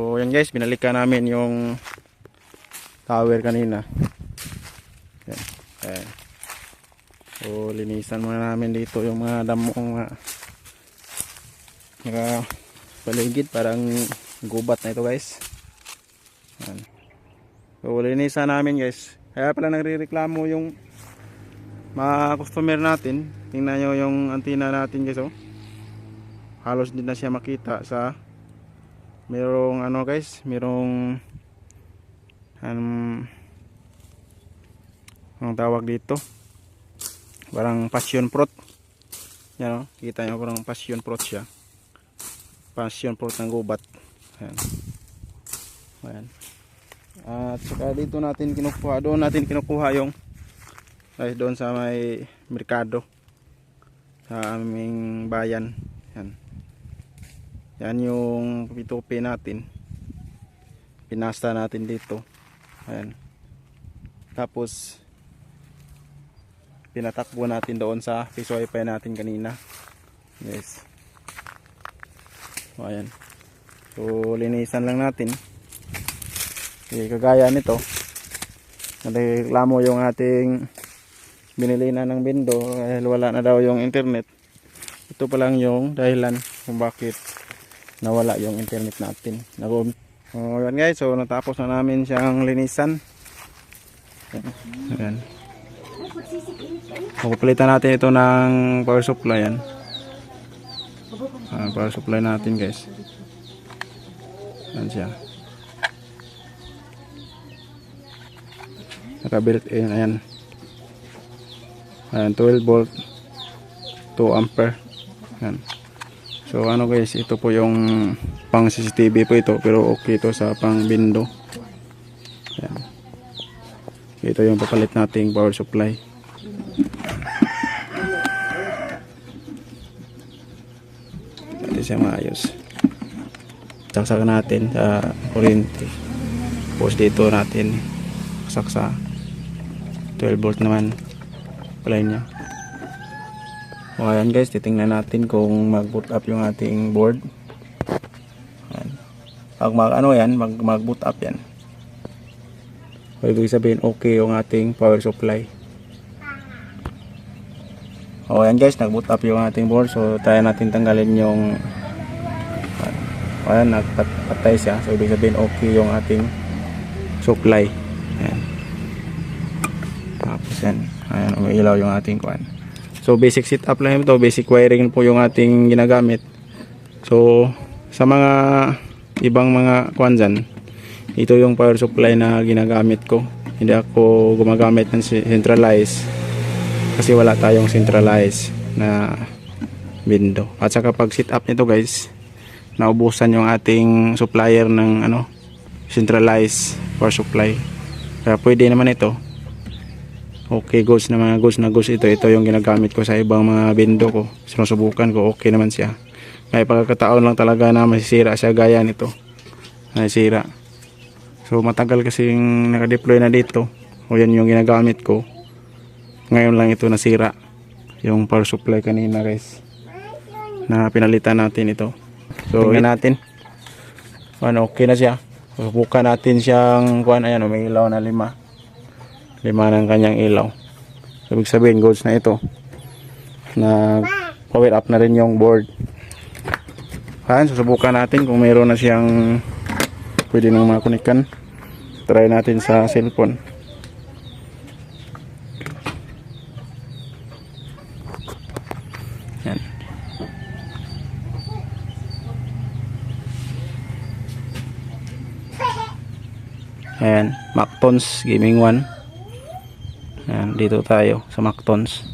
So yan guys, binalikan namin yung tower kanina. Yan. Ayan. So linisan muna namin dito yung mga damong mga paligid, parang gubat na ito guys. Yan. So linisan namin guys. Kaya pala nagrereklamo yung mga customer natin. Tingnan nyo yung antenna natin guys, oh. Halos din na siya makita sa merong ano guys, merong ang tawag dito, parang passion fruit. Yan, oh. Kita nyo, parang passion fruit siya, passion fruit ng gubat. Ayan. Ayan. At saka dito natin kinukuha, doon natin kinukuha yung ay doon sa may merkado sa aming bayan. Yan. Yan yung pitupi natin. Pinasta natin dito. Ayan. Tapos pinatakbo natin doon sa piso wifi natin kanina. Yes. So, ayan. So linisan lang natin. Okay, kagaya nito. Nagreklamo yung ating binili na ng bindo dahil wala na daw yung internet. Ito pa lang yung dahilan kung bakit nawala yung internet natin. So yan guys, so natapos na namin siyang linisan. Ayan. Pupalitan natin ito ng power supply yan. Power supply natin guys. Yan siya. Naka built in, ayan. Ayan, 12 volt 2 ampere. Ayan. So ano guys, ito po yung pang CCTV po ito, pero okay ito sa pang window. Ayan. Ito yung papalit nating power supply. Ito siya maayos. Saksakan natin sa kuryente. Tapos dito natin saksa 12 volt naman supply niya. So ayan guys, titingnan natin kung mag-boot up yung ating board. Ayan. Pag mag-boot up yan. So ibig sabihin okay yung ating power supply. So ayan guys, nag-boot up yung ating board. So tayo natin tanggalin yung ayan, nagpatay siya. So ibig sabihin okay yung ating supply. Ayan. Tapos yan, ayan, umiilaw yung ating kuan. So basic setup lang ito, basic wiring po yung ating ginagamit. So sa mga ibang mga kuan dyan, ito yung power supply na ginagamit ko. Hindi ako gumagamit ng centralized kasi wala tayong centralized na window. At saka pag setup nito guys, naubusan yung ating supplier ng centralized power supply. Kaya pwede naman ito. Okay, goods na mga goods ito. Ito yung ginagamit ko sa ibang mga window ko. Sinusubukan ko, okay naman siya. May pagkakataon lang talaga na masisira siya gaya nito. Masisira. So matagal kasing naka-deploy na dito. O yan yung ginagamit ko. Ngayon lang ito nasira. Yung power supply kanina guys. Na pinalitan natin ito. So tingnan natin. Okay na siya. Subukan natin siyang kuan, ayan, may ilaw na 5 ng kanyang ilaw. Ibig sabihin goods na ito. Na power up na rin yung board. Ayan, susubukan natin kung mayroon na siyang pwede nang makunikan. Try natin sa cellphone. Ayan. Ayan, Mactons Gaming 1. Ayan, dito tayo sa Mactons.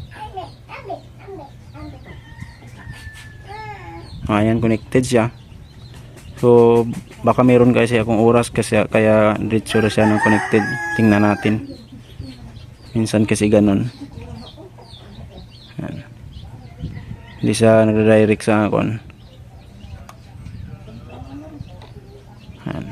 Ayan, connected siya. So baka meron kasi akong oras kasi kaya diretso siya ng connected. Tingnan natin. Minsan kasi ganun. Ayan. Hindi siya nagre-direct sa akon. Ayan.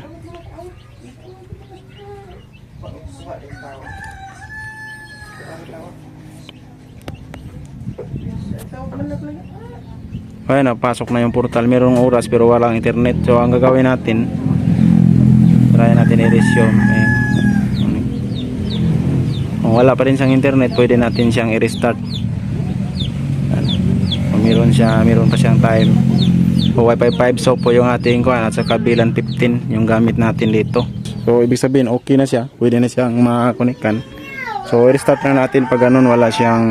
Ayan, napasok na yung portal. Merong oras pero walang internet. So ang gagawin natin, try natin i-resume. Kung wala pa rin siyang internet, pwede natin siyang i-restart. Kung meron pa siyang time. O Wi-Fi 5 so po yung ating kuhan, at saka bilan 15 yung gamit natin dito. So ibig sabihin okay na siya, pwede na siyang makakonektan. So i-restart na natin pag ganun wala siyang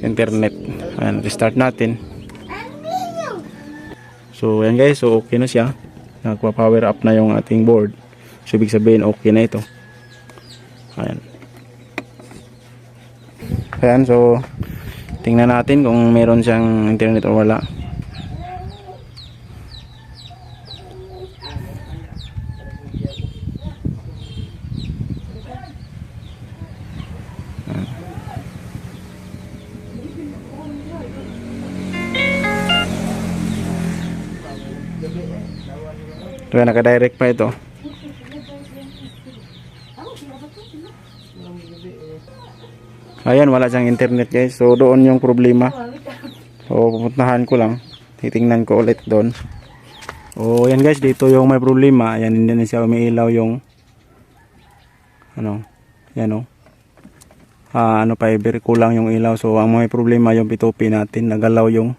internet. Ayan, restart natin. So ayan guys, so okay na siya. Nagpa-power up na yung ating board. So ibig sabihin okay na ito. Ayan. Ayan, so tingnan natin kung meron siyang internet o wala. Kaya naka-direct pa ito. Ayan, wala siyang internet guys. So doon yung problema. So pupuntahan ko lang. Titingnan ko ulit doon. O yan guys, dito yung may problema. Ayan, hindi na siya umiilaw yung ano. Yan o. Fiber, kulang yung ilaw. So ang may problema yung P2P natin. Nagalaw yung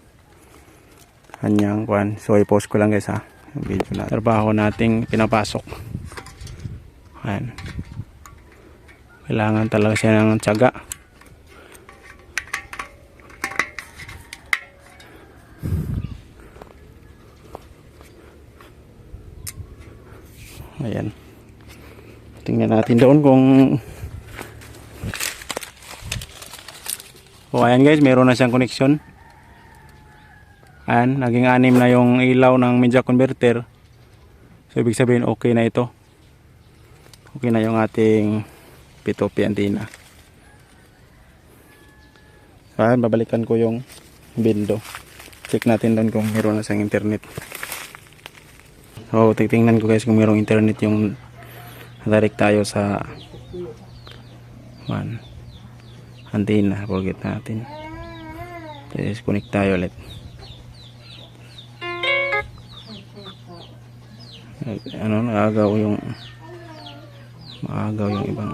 kanyang kuan. So i-post ko lang guys ha. Yung video na trabaho nating pinapasok. Ayan. Kailangan talaga siya ng tiyaga. Ayan. Tingnan natin doon kung ayan guys, meron na siyang connection. Ayan, naging 6 na yung ilaw ng media converter. So ibig sabihin okay na ito. Okay na yung ating P2P antenna. So ayan, babalikan ko yung window. Check natin doon kung meron na siyang internet. So titingnan ko guys kung merong internet yung direct tayo sa antenna. Forget natin. Let's connect tayo ulit. Maagaw yung ibang.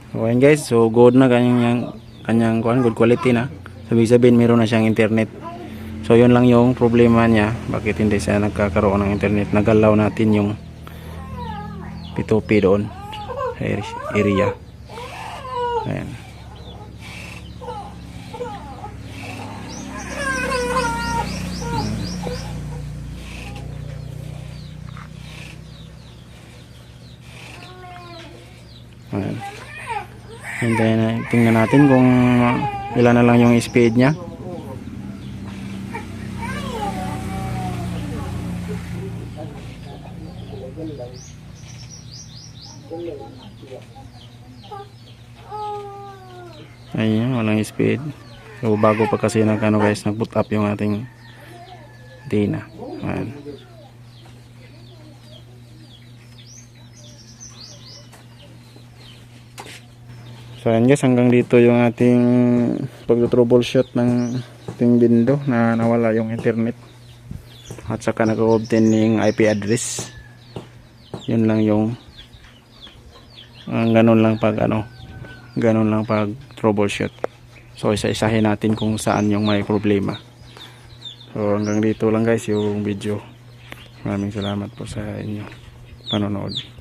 So ayan guys, so good na kanyang good quality na. Sabi sabihin meron na siyang internet. So yun lang yung problema niya, bakit hindi siya nagkakaroon ng internet. Nagalaw natin yung P2P doon sa area. Ayan. Ayan. Hintayin na, tingnan natin kung ilan na lang yung speed niya. Ayan, walang speed. So bago pa kasi nag-boot up yung ating antenna. Ayan. So ayan guys, hanggang dito yung ating pag-troubleshoot ng ating window na nawala yung internet. At saka nag-obtain yung IP address. Yun lang yung ganun lang pag troubleshoot. So isa-isahin natin kung saan yung may problema. So hanggang dito lang guys yung video. Maraming salamat po sa inyo panonood.